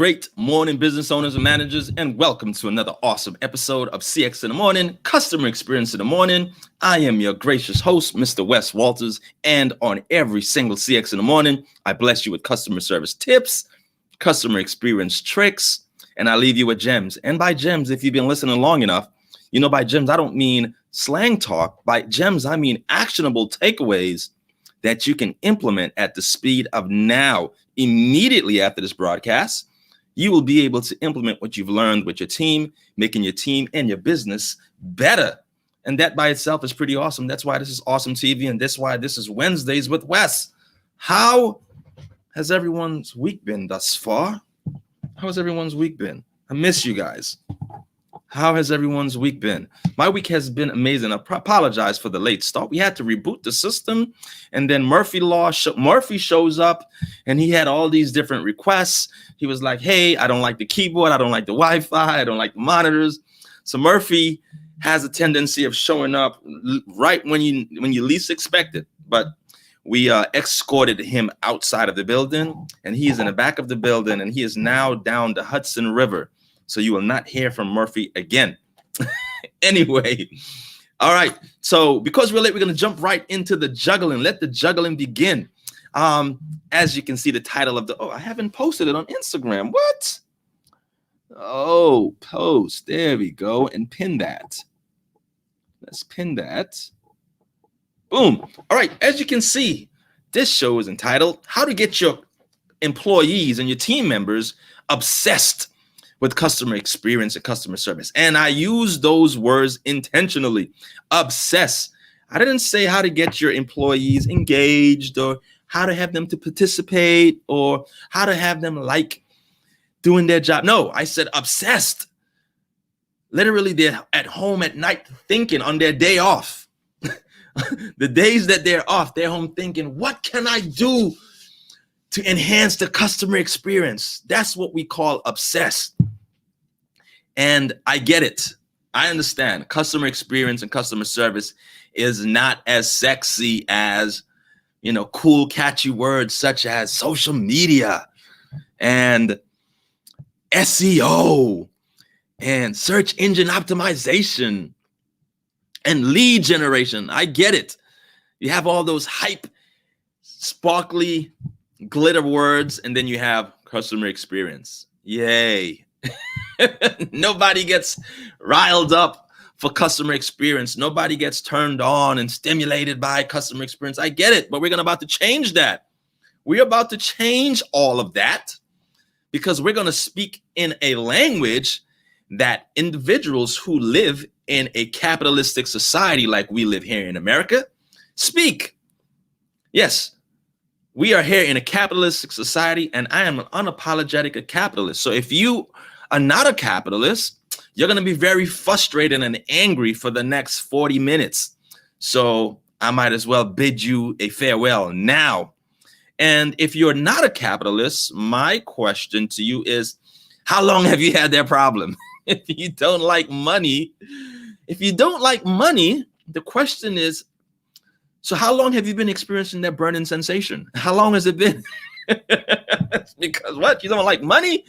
great morning, business owners and managers, and welcome to another awesome episode of CX in the Morning, Customer Experience in the Morning. I am your gracious host, Mr. Wes Walters, and on every single CX in the Morning, I bless you with customer service tips, customer experience tricks, and I leave you with gems. And by gems, if you've been listening long enough, you know by gems, I don't mean slang talk. By gems, I mean actionable takeaways that you can implement at the speed of now. Immediately after this broadcast, you will be able to implement what you've learned with your team, making your team and your business better. And that by itself is pretty awesome. That's why this is awesome TV, and that's why this is Wednesdays with Wes. How has everyone's week been thus far? How has everyone's week been? I miss you guys. How has everyone's week been? My week has been amazing. I apologize for the late start. We had to reboot the system, and then Murphy shows up, and he had all these different requests. He was like, hey, I don't like the keyboard. I don't like the Wi-Fi. I don't like the monitors. So Murphy has a tendency of showing up right when you least expect it. But we escorted him outside of the building, and he is in the back of the building, and he is now down the Hudson River. So you will not hear from Murphy again. Anyway, all right. So because we're late, we're going to jump right into the juggling. Let the juggling begin. As you can see, the title of I haven't posted it on Instagram. What? Oh, post. There we go. And pin that. Let's pin that. Boom. All right. As you can see, this show is entitled How to Get Your Employees and Your Team Members Obsessed with Customer Experience and Customer Service. And I use those words intentionally. Obsess. I didn't say how to get your employees engaged or how to have them to participate or how to have them like doing their job. No, I said obsessed. Literally, they're at home at night thinking on their day off. The days that they're off, they're home thinking, what can I do to enhance the customer experience? That's what we call obsessed. And I get it. I understand customer experience and customer service is not as sexy as, cool, catchy words such as social media and SEO and search engine optimization and lead generation. I get it. You have all those hype, sparkly, glitter words, and then you have customer experience. Yay. Nobody gets riled up for customer experience. Nobody gets turned on and stimulated by customer experience. I get it, but we're about to change that. We're about to change all of that because we're going to speak in a language that individuals who live in a capitalistic society like we live here in America speak. Yes. We are here in a capitalistic society, and I am an unapologetic capitalist. So if you are not a capitalist, you're going to be very frustrated and angry for the next 40 minutes. So I might as well bid you a farewell now. And if you're not a capitalist, my question to you is, how long have you had that problem? If you don't like money, the question is, so how long have you been experiencing that burning sensation? How long has it been? Because what? You don't like money?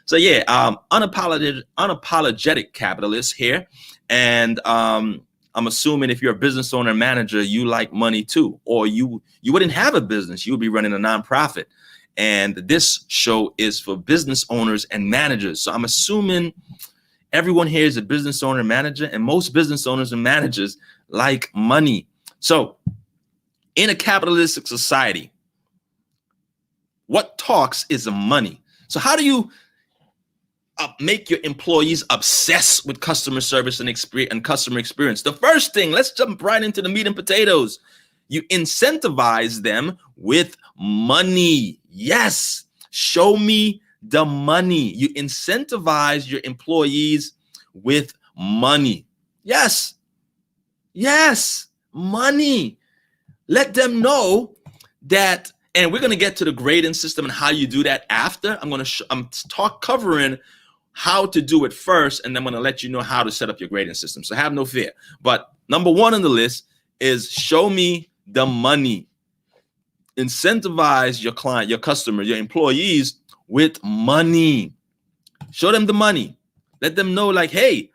So yeah, unapologetic capitalist here. And I'm assuming if you're a business owner and manager, you like money too, or you wouldn't have a business. You would be running a nonprofit. And this show is for business owners and managers. So I'm assuming everyone here is a business owner and manager, and most business owners and managers like money. So in a capitalistic society, what talks is the money. So how do you make your employees obsess with customer service and customer experience? The first thing, let's jump right into the meat and potatoes. You incentivize them with money. Yes, show me the money. You incentivize your employees with money. Yes, money. Let them know that, and we're going to get to the grading system and how you do that after. I'm covering how to do it first, and then I'm going to let you know how to set up your grading system. So have no fear. But number one on the list is show me the money. Incentivize your client, your customer, your employees with money. Show them the money. Let them know, like, hey,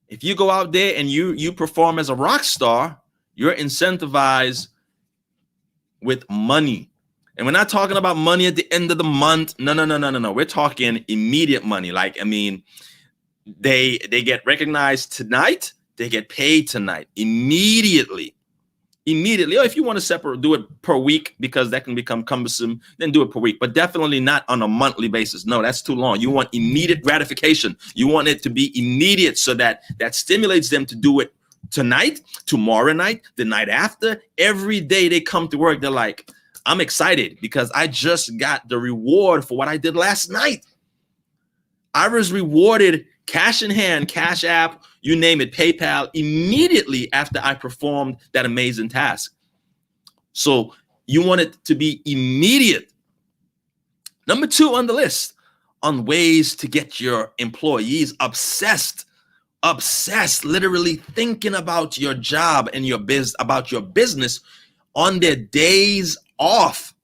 if you go out there and you perform as a rock star, you're incentivized with money. And we're not talking about money at the end of the month. No. We're talking immediate money. Like, I mean, they get recognized tonight. They get paid tonight, immediately. Or if you want to do it per week, because that can become cumbersome, then do it per week, but definitely not on a monthly basis. No, that's too long. You want immediate gratification. You want it to be immediate, so that stimulates them to do it tonight, tomorrow night, the night after. Every day they come to work, they're like, I'm excited because I just got the reward for what I did last night. I was rewarded cash in hand, Cash App, you name it, PayPal, immediately after I performed that amazing task. So you want it to be immediate. Number 2 on the list on ways to get your employees obsessed, literally thinking about your job and about your business on their days off.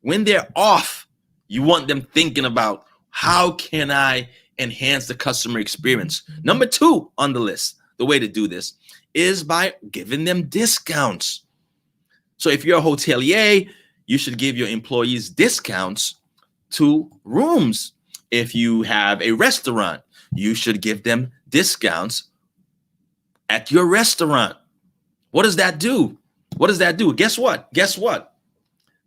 When they're off, you want them thinking about, how can I enhance the customer experience? Number 2 on the list, the way to do this is by giving them discounts. So if you're a hotelier, you should give your employees discounts to rooms. If you have a restaurant, you should give them discounts at your restaurant. What does that do? Guess what?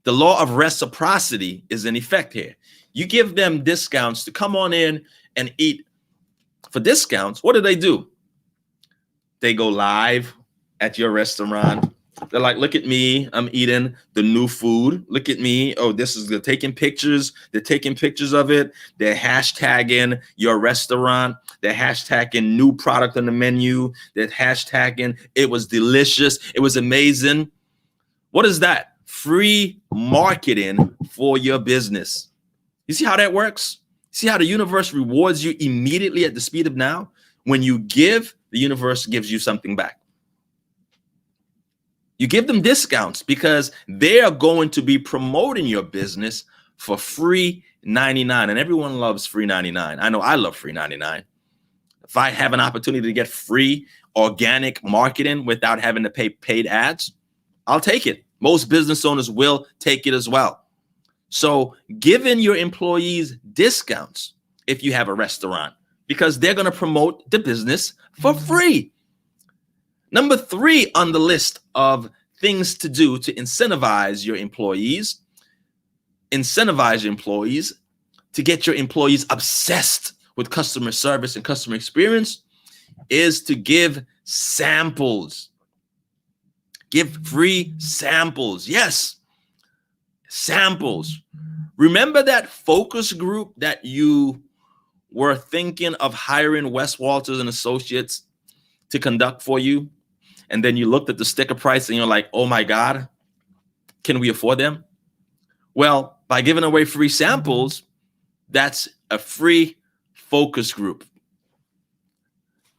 The law of reciprocity is in effect here. You give them discounts to come on in and eat for discounts. What do? They go live at your restaurant. They're like, look at me, I'm eating the new food. Look at me. Oh, they're taking pictures. They're taking pictures of it. They're hashtagging your restaurant. They're hashtagging new product on the menu. They're hashtagging, it was delicious. It was amazing. What is that? Free marketing for your business. You see how that works? See how the universe rewards you immediately at the speed of now? When you give, the universe gives you something back. You give them discounts because they are going to be promoting your business for free 99. And everyone loves free 99. I know I love free 99. If I have an opportunity to get free organic marketing without having to pay paid ads, I'll take it. Most business owners will take it as well. So giving your employees discounts if you have a restaurant, because they're going to promote the business for free. Number 3 on the list of things to do to incentivize your employees to get your employees obsessed with customer service and customer experience is to give samples. Give free samples. Yes, samples. Remember that focus group that you were thinking of hiring Wes Walters and Associates to conduct for you? And then you looked at the sticker price and you're like, oh my God, can we afford them? Well, by giving away free samples, that's a free focus group.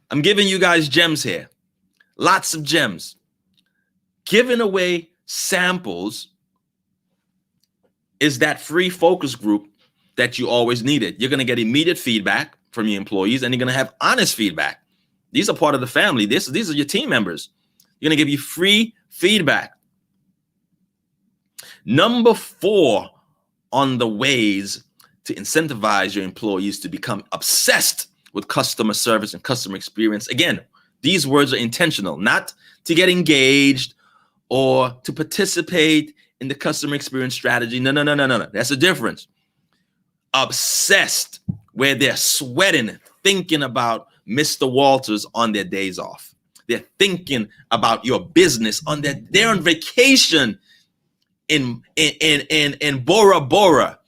I'm giving you guys gems here. Lots of gems. Giving away samples is that free focus group that you always needed. You're going to get immediate feedback from your employees, and you're going to have honest feedback. These are part of the family. These are your team members. You're going to give you free feedback. Number 4 on the ways to incentivize your employees to become obsessed with customer service and customer experience. Again, these words are intentional, not to get engaged or to participate in the customer experience strategy. No. That's the difference. Obsessed, where they're sweating, thinking about Mr. Walters on their days off. They're thinking about your business they're on vacation in Bora Bora.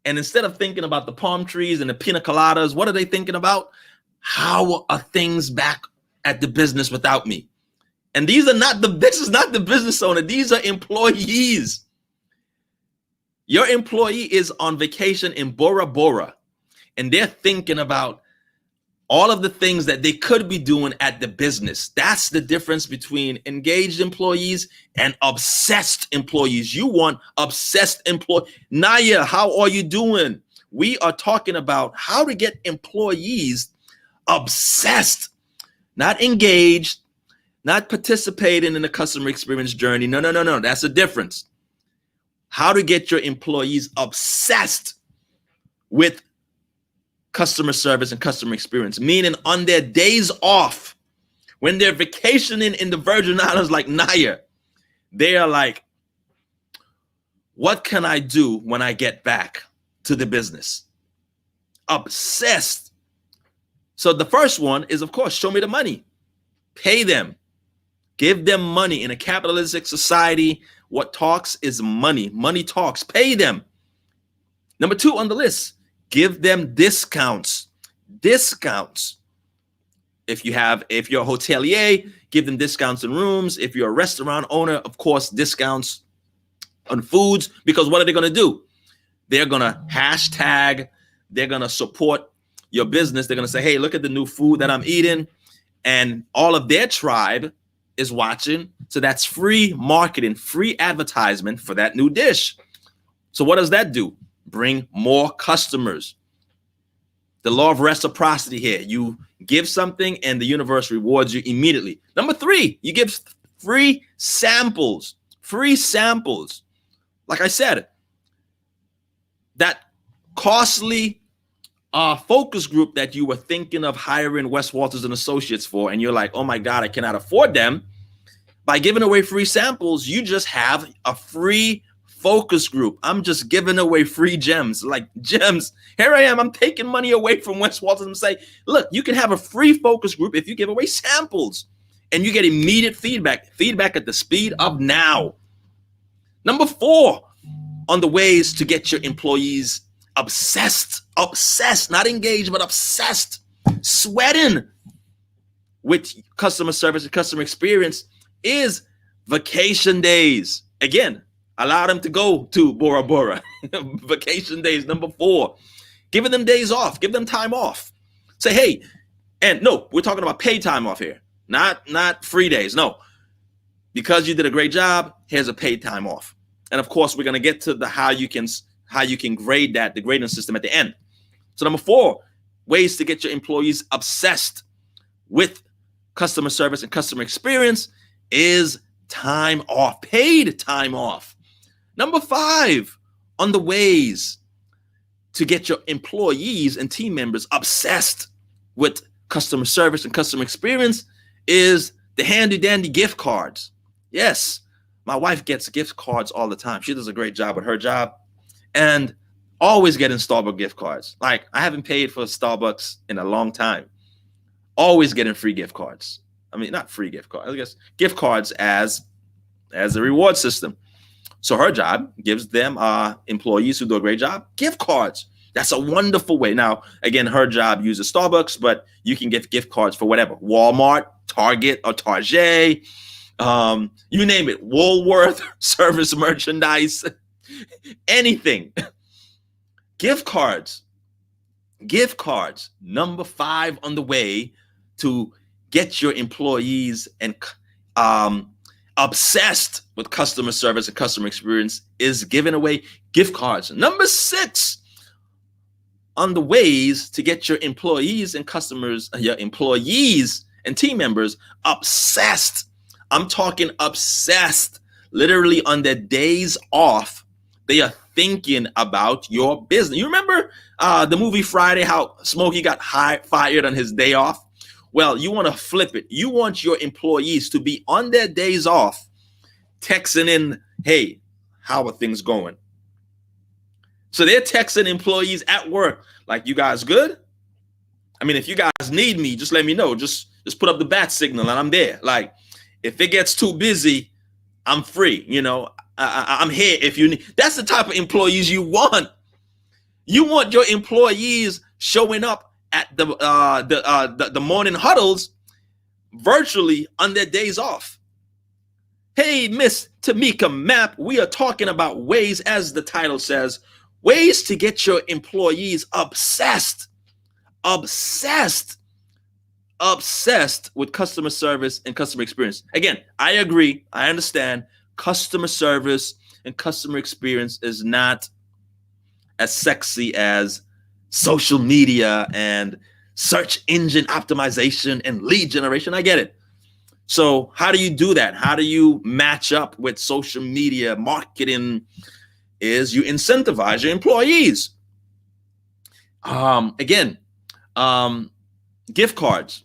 And instead of thinking about the palm trees and the pina coladas, what are they thinking about? How are things back at the business without me? And this is not the business owner. These are employees. Your employee is on vacation in Bora Bora, and they're thinking about all of the things that they could be doing at the business. That's the difference between engaged employees and obsessed employees. You want obsessed employees. Naya, how are you doing? We are talking about how to get employees obsessed, not engaged, not participating in the customer experience journey. No. That's the difference. How to get your employees obsessed with customer service and customer experience, meaning on their days off, when they're vacationing in the Virgin Islands like Naya, they are like, what can I do when I get back to the business? Obsessed. So the first one is, of course, show me the money. Pay them. Give them money. In a capitalistic society, what talks is money. Money talks. Pay them. Number 2 on the list, give them discounts. Discounts. If you're a hotelier, give them discounts in rooms. If you're a restaurant owner, of course, discounts on foods, because what are they going to do? They're going to hashtag, they're going to support your business. They're going to say, hey, look at the new food that I'm eating. And all of their tribe is watching. So that's free marketing, free advertisement for that new dish. So what does that do? Bring more customers. The law of reciprocity here. You give something and the universe rewards you immediately. Number 3, you give free samples. Free samples. Like I said, that costly focus group that you were thinking of hiring Wes Walters and Associates for, and you're like, oh my God, I cannot afford them. By giving away free samples, you just have a free focus group. I'm just giving away free gems, like gems. Here I am. I'm taking money away from Wes Walters and say, look, you can have a free focus group if you give away samples, and you get immediate feedback at the speed of now. Number 4 on the ways to get your employees obsessed, not engaged, but obsessed, sweating with customer service and customer experience is vacation days. Again, allow them to go to Bora Bora. Vacation days. Number 4, giving them days off, give them time off. Say, hey, and no, we're talking about paid time off here, not free days. No, because you did a great job, here's a paid time off. And of course, we're going to get to the how you can grade that, the grading system at the end. So number 4, ways to get your employees obsessed with customer service and customer experience is time off, paid time off. Number 5 on the ways to get your employees and team members obsessed with customer service and customer experience is the handy dandy gift cards. Yes, my wife gets gift cards all the time. She does a great job with her job and always getting Starbucks gift cards. Like, I haven't paid for Starbucks in a long time. Always getting free gift cards. I mean, not free gift cards, I guess gift cards as a reward system. So her job gives them employees who do a great job gift cards. That's a wonderful way. Now, again, her job uses Starbucks, but you can get gift cards for whatever. Walmart, Target, or Target. You name it, Woolworth, service merchandise, anything. Gift cards. Number 5 on the way to get your employees and obsessed with customer service and customer experience is giving away gift cards. Number 6 on the ways to get your employees and customers, your employees and team members obsessed. I'm talking obsessed, literally on their days off. They are thinking about your business. You remember the movie Friday, how Smokey got fired on his day off? Well, you want to flip it. You want your employees to be on their days off, texting in, hey, how are things going? So they're texting employees at work, like, you guys good? I mean, if you guys need me, just let me know. Just put up the bat signal and I'm there. Like, if it gets too busy, I'm free. You know, I'm here if you need. That's the type of employees you want. You want your employees showing up at the morning huddles virtually on their days off. Hey, Miss Tamika Map, we are talking about ways, as the title says, ways to get your employees obsessed with customer service and customer experience. Again, I agree. I understand customer service and customer experience is not as sexy as social media and search engine optimization and lead generation. I get it. So how do you do that? How do you match up with social media marketing? Is you incentivize your employees. Again, gift cards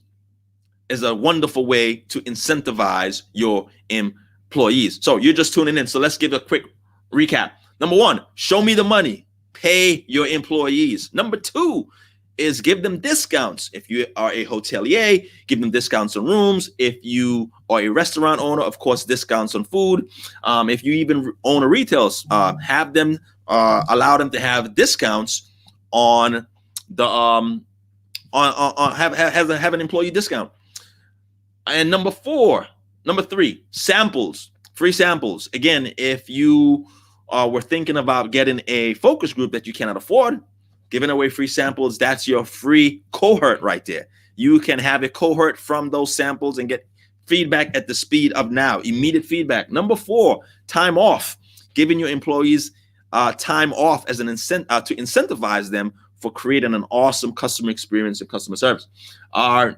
is a wonderful way to incentivize your employees. So you're just tuning in. So let's give a quick recap. Number one, show me the money. Pay your employees. Number two is give them discounts. If you are a hotelier, give them discounts on rooms. If you are a restaurant owner, of course, discounts on food. If you even own a retail, have them allow them to have discounts on the have an employee discount. And number three, samples, free samples. Again, if you were thinking about getting a focus group that you cannot afford, giving away free samples, that's your free cohort right there. You can have a cohort from those samples and get feedback at the speed of now, immediate feedback. Number four, time off, giving your employees time off as an incentive to incentivize them for creating an awesome customer experience and customer service.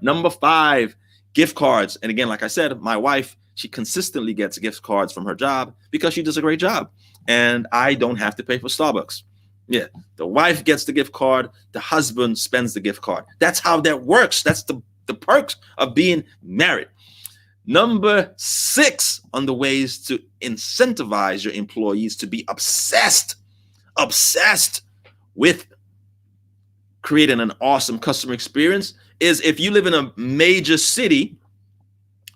Number five, gift cards. And again, like I said, my wife, she consistently gets gift cards from her job because she does a great job. And I don't have to pay for Starbucks. Yeah, the wife gets the gift card, the husband spends the gift card. That's how that works. That's the perks of being married. Number six on the ways to incentivize your employees to be obsessed with creating an awesome customer experience is if you live in a major city,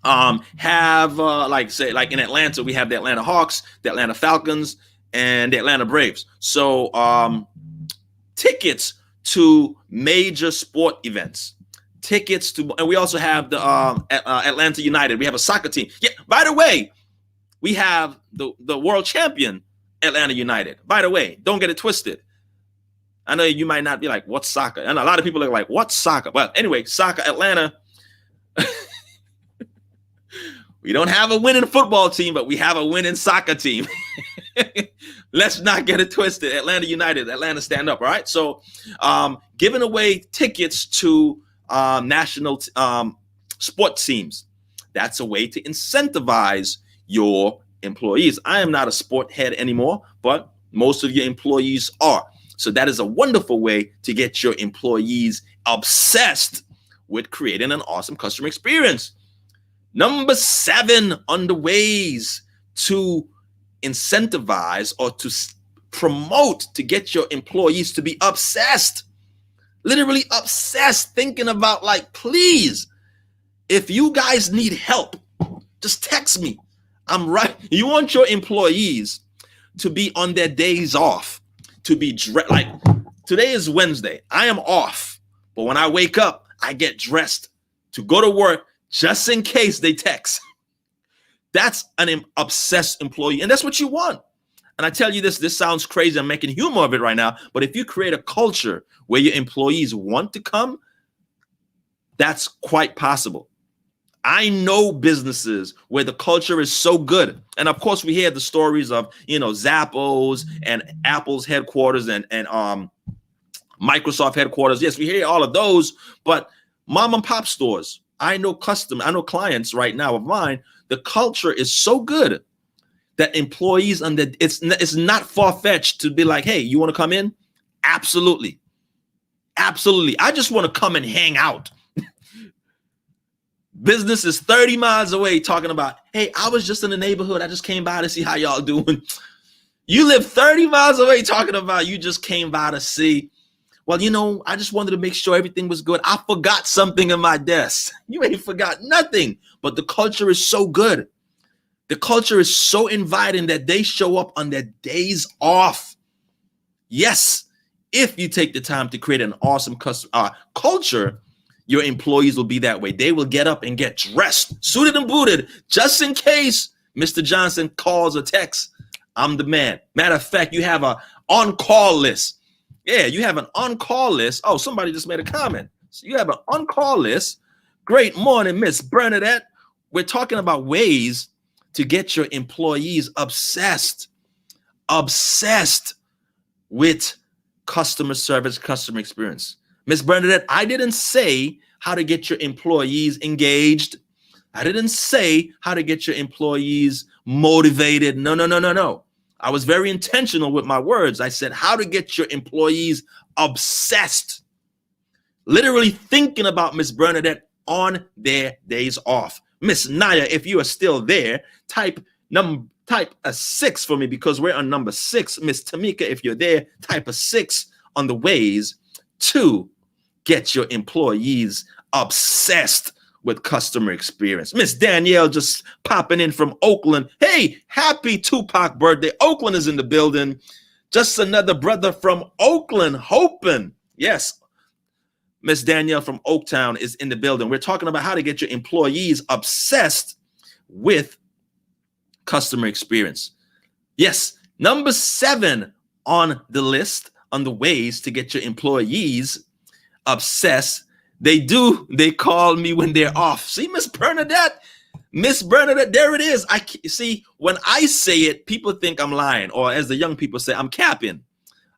like in Atlanta, we have the Atlanta Hawks, the Atlanta Falcons, and the Atlanta Braves. So tickets to major sport events, and we also have the Atlanta United. We have a soccer team. Yeah, by the way, we have the world champion Atlanta United. By the way, don't get it twisted. I know you might not be like, what's soccer? And a lot of people are like, what's soccer? Well, anyway, soccer, Atlanta. We don't have a winning football team, but we have a winning soccer team. Let's not get it twisted. Atlanta United, Atlanta stand up, all right? So giving away tickets to national sports teams, that's a way to incentivize your employees. I am not a sport head anymore, but most of your employees are. So that is a wonderful way to get your employees obsessed with creating an awesome customer experience. Number seven on the ways to incentivize or to promote to get your employees to be obsessed, literally obsessed, thinking about like, please, if you guys need help, just text me. I'm right. You want your employees to be on their days off, to be like today is Wednesday. I am off, but when I wake up, I get dressed to go to work just in case they text. That's an obsessed employee, and that's what you want. And I tell you this sounds crazy. I'm making humor of it right now, but if you create a culture where your employees want to come, that's quite possible. I know businesses where the culture is so good. And of course, we hear the stories of, Zappos and Apple's headquarters and Microsoft headquarters. Yes, we hear all of those, but mom and pop stores, I know clients right now of mine, the culture is so good that employees it's not far-fetched to be like, hey, you want to come in? Absolutely. Absolutely. I just want to come and hang out. Business is 30 miles away talking about, hey, I was just in the neighborhood. I just came by to see how y'all doing. You live 30 miles away talking about you just came by to see. Well, I just wanted to make sure everything was good. I forgot something in my desk. You ain't forgot nothing, but the culture is so good. The culture is so inviting that they show up on their days off. Yes, if you take the time to create an awesome culture, your employees will be that way. They will get up and get dressed, suited and booted, just in case Mr. Johnson calls or texts. I'm the man. Matter of fact, you have an on-call list. Yeah, you have an on-call list. Oh, somebody just made a comment. So you have an on-call list. Great morning, Miss Bernadette. We're talking about ways to get your employees obsessed with customer service, customer experience. Miss Bernadette, I didn't say how to get your employees engaged. I didn't say how to get your employees motivated. No. I was very intentional with my words. I said how to get your employees obsessed, literally thinking about Miss Bernadette on their days off. Miss Naya, if you are still there, type a 6 for me because we're on number 6. Miss Tamika, if you're there, type a 6 on the ways to get your employees obsessed with customer experience. Miss Danielle just popping in from Oakland. Hey, happy Tupac birthday. Oakland is in the building. Just another brother from Oakland, hoping. Yes, Miss Danielle from Oaktown is in the building. We're talking about how to get your employees obsessed with customer experience. Yes, number 7 on the list on the ways to get your employees obsessed. They call me when they're off. See, Miss Bernadette, there it is. I see, when I say it, people think I'm lying, or as the young people say, I'm capping.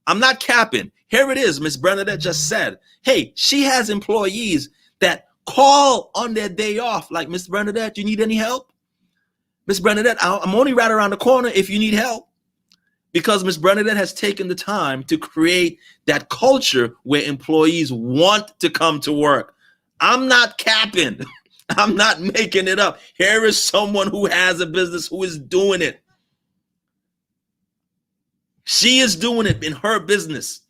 I'm not capping. Here it is. Miss Bernadette just said, hey, she has employees that call on their day off. Like, Miss Bernadette, you need any help? Miss Bernadette, I'm only right around the corner if you need help. Because Miss Bernadette has taken the time to create that culture where employees want to come to work. I'm not capping. I'm not making it up. Here is someone who has a business who is doing it. She is doing it in her business.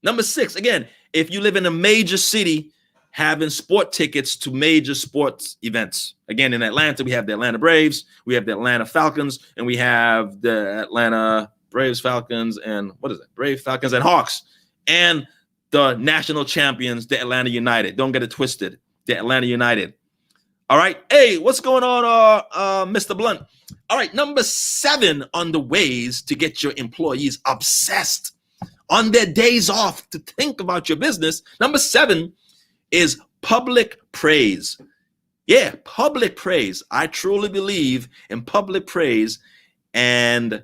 Number 6, again, if you live in a major city, having sport tickets to major sports events. Again, in Atlanta, we have the Atlanta Braves, we have the Atlanta Falcons, and we have the Atlanta Braves, Falcons, and Braves, Falcons, and Hawks, and the national champions, the Atlanta United. Don't get it twisted. The Atlanta United. All right. Hey, what's going on, Mr. Blunt? All right. Number 7 on the ways to get your employees obsessed on their days off to think about your business. Number 7 is public praise. Yeah, public praise. I truly believe in public praise. And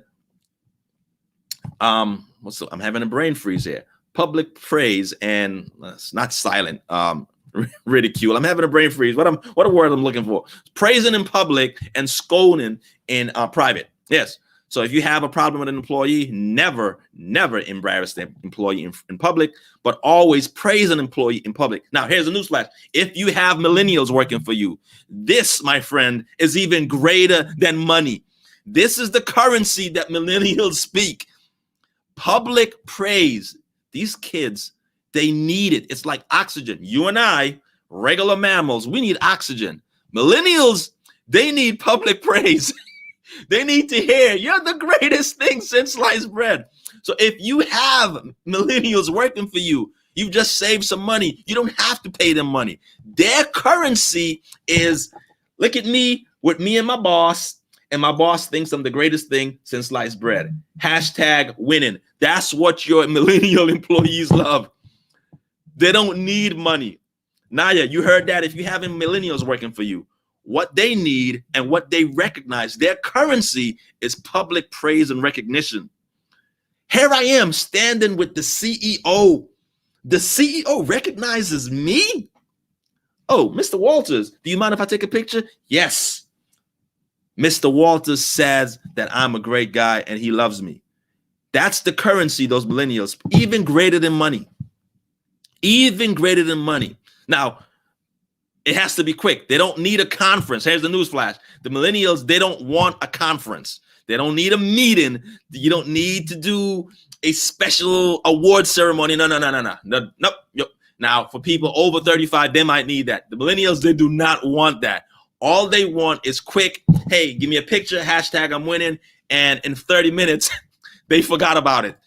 I'm having a brain freeze here. Public praise and it's not silent. Ridicule. I'm having a brain freeze. What a word I'm looking for. Praising in public and scolding in private. Yes. So if you have a problem with an employee, never embarrass the employee in public, but always praise an employee in public. Now, here's a newsflash. If you have millennials working for you, this, my friend, is even greater than money. This is the currency that millennials speak. Public praise. These kids, they need it. It's like oxygen. You and I, regular mammals, we need oxygen. Millennials, they need public praise. They need to hear, you're the greatest thing since sliced bread. So if you have millennials working for you, you've just saved some money. You don't have to pay them money. Their currency is, look at me with me and my boss, and my boss thinks I'm the greatest thing since sliced bread. Hashtag winning. That's what your millennial employees love. They don't need money. Naya, you heard that. If you have millennials working for you, what they need and what they recognize, their currency is public praise and recognition. Here I am standing with the CEO. The CEO recognizes me. Oh, Mr. Walters, do you mind if I take a picture? Yes. Mr. Walters says that I'm a great guy and he loves me. That's the currency, those millennials, even greater than money. Even greater than money. Now, it has to be quick. They don't need a conference. Here's the newsflash. The millennials, they don't want a conference. They don't need a meeting. You don't need to do a special award ceremony. No. Now, for people over 35, they might need that. The millennials, they do not want that. All they want is quick. Hey, give me a picture, hashtag I'm winning. And in 30 minutes, they forgot about it.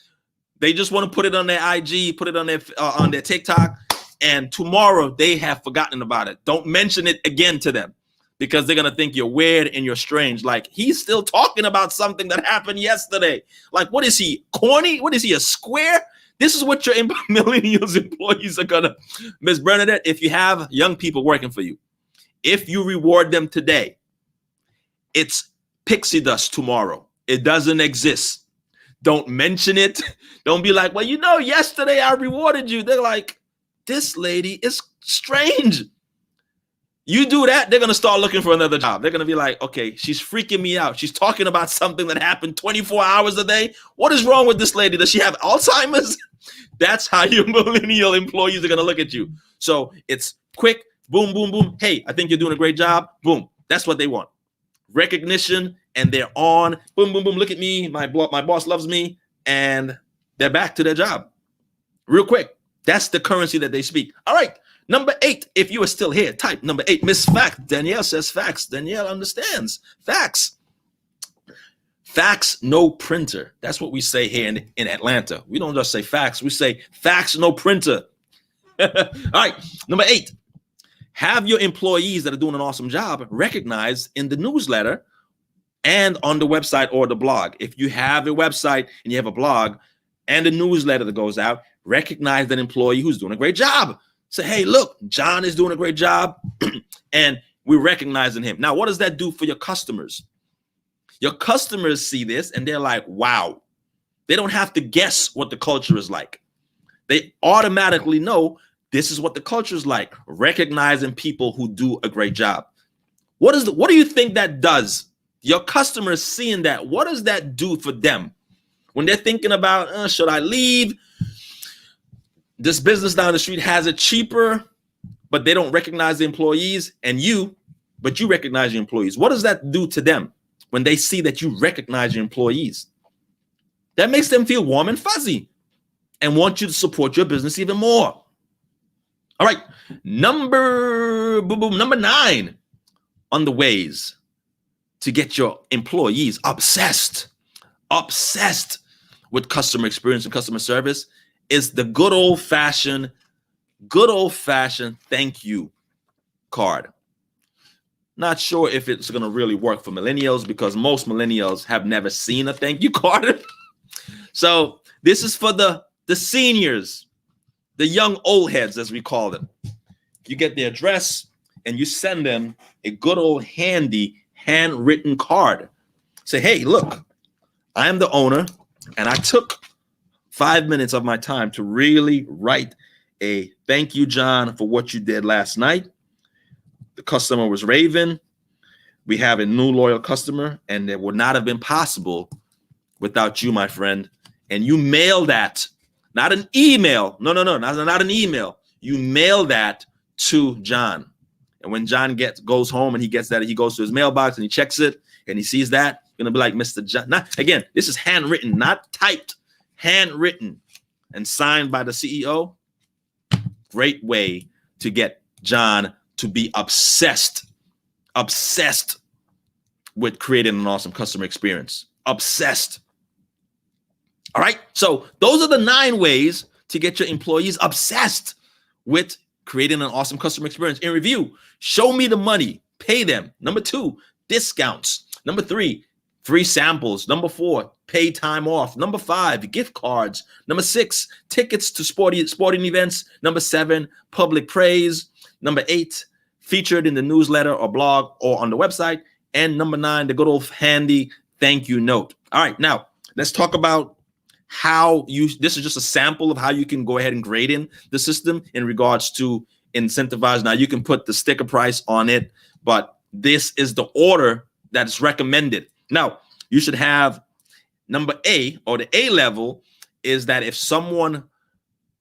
They just want to put it on their IG, put it on their TikTok. And tomorrow they have forgotten about it. Don't mention it again to them because they're going to think you're weird and you're strange. Like, he's still talking about something that happened yesterday. Like, what is he, corny? What is he, a square? This is what your millennials employees are going to. Ms. Bernadette, if you have young people working for you, if you reward them today, it's pixie dust tomorrow. It doesn't exist. Don't mention it. Don't be like, well, yesterday I rewarded you. They're like, this lady is strange. You do that, they're going to start looking for another job. They're going to be like, okay, she's freaking me out. She's talking about something that happened 24 hours a day. What is wrong with this lady? Does she have Alzheimer's? That's how your millennial employees are going to look at you. So it's quick, boom, boom, boom. Hey, I think you're doing a great job. Boom. That's what they want. Recognition, and they're on. Boom, boom, boom. Look at me. My boss loves me. And they're back to their job real quick. That's the currency that they speak. All right. Number 8, if you are still here, type number 8. Miss Facts. Danielle says facts. Danielle understands. Facts. Facts, no printer. That's what we say here in Atlanta. We don't just say facts. We say facts, no printer. All right. Number 8. Have your employees that are doing an awesome job recognized in the newsletter and on the website or the blog. If you have a website and you have a blog and a newsletter that goes out, recognize that employee who's doing a great job. Say, hey, look, John is doing a great job and we're recognizing him. Now, what does that do for your customers? Your customers see this and they're like, wow. They don't have to guess what the culture is like. They automatically know this is what the culture is like, recognizing people who do a great job. What do you think that does? Your customers seeing that, what does that do for them? When they're thinking about, should I leave? This business down the street has it cheaper, but they don't recognize the employees, but you recognize your employees. What does that do to them when they see that you recognize your employees? That makes them feel warm and fuzzy and want you to support your business even more. All right, number 9 on the ways to get your employees obsessed with customer experience and customer service is the good old fashioned thank you card. Not sure if it's going to really work for millennials because most millennials have never seen a thank you card. So this is for the seniors, the young old heads, as we call them. You get their address and you send them a good old handy handwritten card. Say, hey, look, I am the owner and I took 5 minutes of my time to really write a thank you, John, for what you did last night. The customer was raving. We have a new loyal customer, and it would not have been possible without you, my friend. And you mail that, not an email. No, not an email. You mail that to John. And when John goes home and he gets that, he goes to his mailbox and he checks it and he sees that, going to be like, Mr. John. Again, this is handwritten, not typed. Handwritten and signed by the CEO. Great way to get John to be obsessed with creating an awesome customer experience. Obsessed. All right. So those are the 9 ways to get your employees obsessed with creating an awesome customer experience. In review, show me the money, pay them. Number 2, discounts. Number 3, free samples. Number 4, pay time off. Number 5, gift cards. Number 6, tickets to sporting events. Number 7, public praise. Number 8, featured in the newsletter or blog or on the website. And number 9, the good old handy thank you note. All right, now let's talk about this is just a sample of how you can go ahead and grade in the system in regards to incentivize. Now you can put the sticker price on it, but this is the order that's recommended. Now you should have number A, or the A level, is that if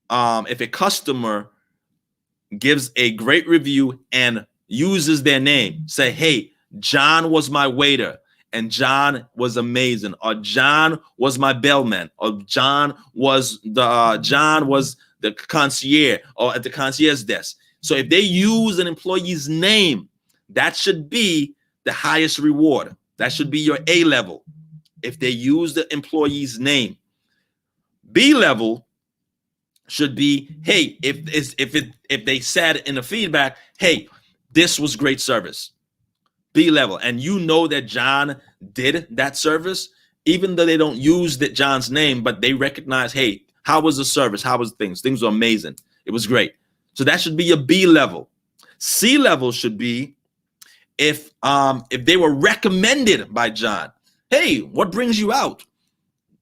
a customer gives a great review and uses their name, say, hey, John was my waiter and John was amazing, or John was my bellman, or John was the concierge or at the concierge desk. So if they use an employee's name, that should be the highest reward. That should be your A level. If they use the employee's name. B level should be, hey, if they said in the feedback, hey, this was great service. B level, and you know that John did that service, even though they don't use John's name, but they recognize, hey, how was the service? How was things? Things were amazing. It was great. So that should be your B level. C level should be if they were recommended by John. Hey, what brings you out?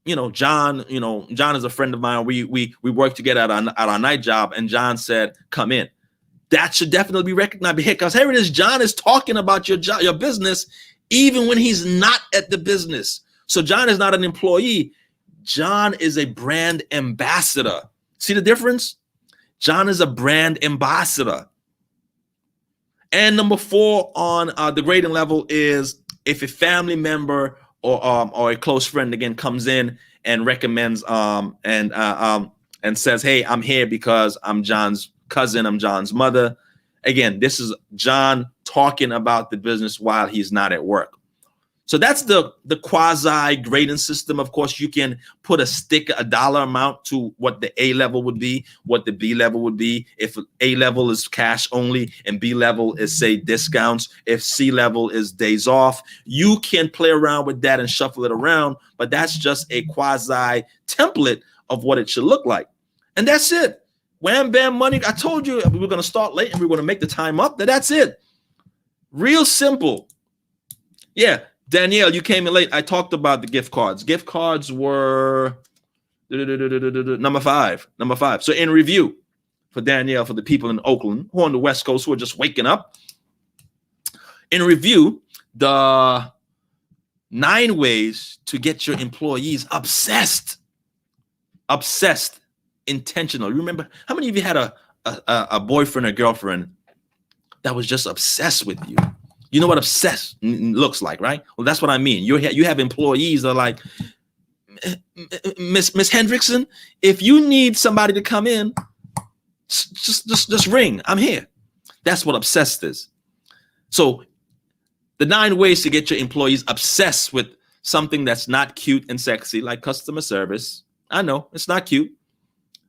John is a friend of mine. We work together at our night job, and John said, "Come in." That should definitely be recognized because here it is. John is talking about your job, your business, even when he's not at the business. So John is not an employee. John is a brand ambassador. See the difference? John is a brand ambassador. And number 4 on the grading level is if a family member or a close friend again comes in and recommends and says, "Hey, I'm here because I'm John's cousin, I'm John's mother." Again, this is John talking about the business while he's not at work. So that's the quasi grading system. Of course, you can put a dollar amount to what the A level would be, what the B level would be. If A level is cash only and B level is, say, discounts, if C level is days off, you can play around with that and shuffle it around. But that's just a quasi template of what it should look like. And that's it. Wham, bam, money. I told you we were going to start late and we were going to make the time up. That's it. Real simple. Yeah. Danielle, you came in late. I talked about the gift cards. Gift cards were number five. So in review for Danielle, for the people in Oakland who are on the West Coast who are just waking up. In review, the 9 ways to get your employees obsessed, intentional. Remember, how many of you had a boyfriend or girlfriend that was just obsessed with you? You know what obsessed looks like, right? Well, that's what I mean. You have employees that are like, Miss Hendrickson, if you need somebody to come in, just ring. I'm here. That's what obsessed is. So the 9 ways to get your employees obsessed with something that's not cute and sexy, like customer service. I know it's not cute.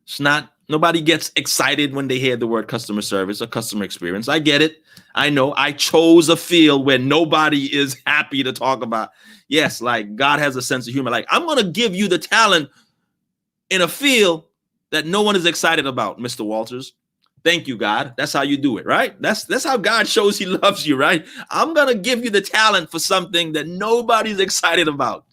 It's not. Nobody gets excited when they hear the word customer service or customer experience. I get it. I know. I chose a field where nobody is happy to talk about. Yes, like God has a sense of humor. Like, I'm going to give you the talent in a field that no one is excited about, Mr. Walters. Thank you, God. That's how you do it, right? That's how God shows he loves you, right? I'm going to give you the talent for something that nobody's excited about.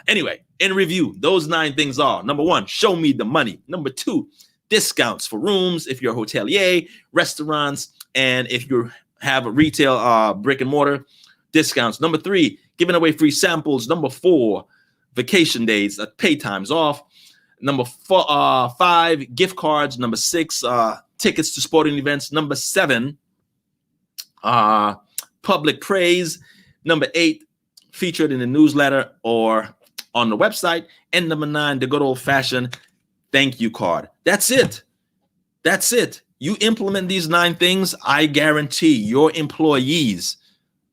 Anyway, in review, those 9 things are: number 1, show me the money. Number 2, discounts for rooms if you're a hotelier, restaurants, and if you have a retail brick and mortar, discounts. Number 3, giving away free samples. Number 4, vacation days, pay times off. Number 5, gift cards. Number 6, tickets to sporting events. Number 7, public praise. Number 8, featured in the newsletter or on the website. And number 9, the good old-fashioned thank you card. That's it. You implement these 9 things, I guarantee your employees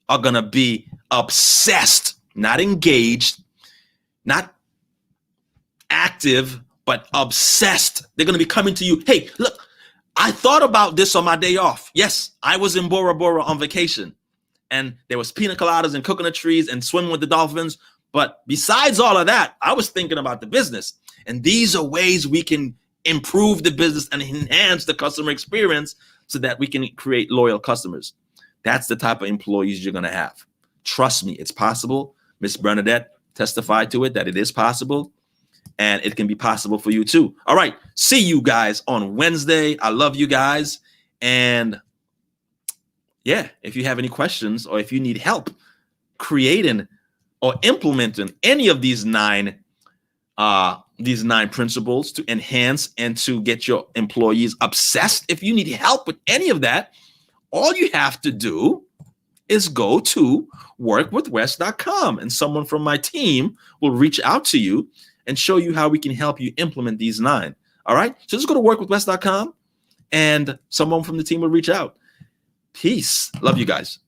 are going to be obsessed, not engaged, not active, but obsessed. They're going to be coming to you. Hey, look, I thought about this on my day off. Yes, I was in Bora Bora on vacation. And there was pina coladas and coconut trees and swimming with the dolphins. But besides all of that, I was thinking about the business. And these are ways we can improve the business and enhance the customer experience so that we can create loyal customers. That's the type of employees you're going to have. Trust me, it's possible. Miss Bernadette testified to it, that it is possible. And it can be possible for you too. All right. See you guys on Wednesday. I love you guys. And yeah, if you have any questions or if you need help creating or implementing any of these 9 principles to enhance and to get your employees obsessed, if you need help with any of that, all you have to do is go to workwithwes.com and someone from my team will reach out to you and show you how we can help you implement these 9. All right. So just go to workwithwes.com and someone from the team will reach out. Peace. Love you guys.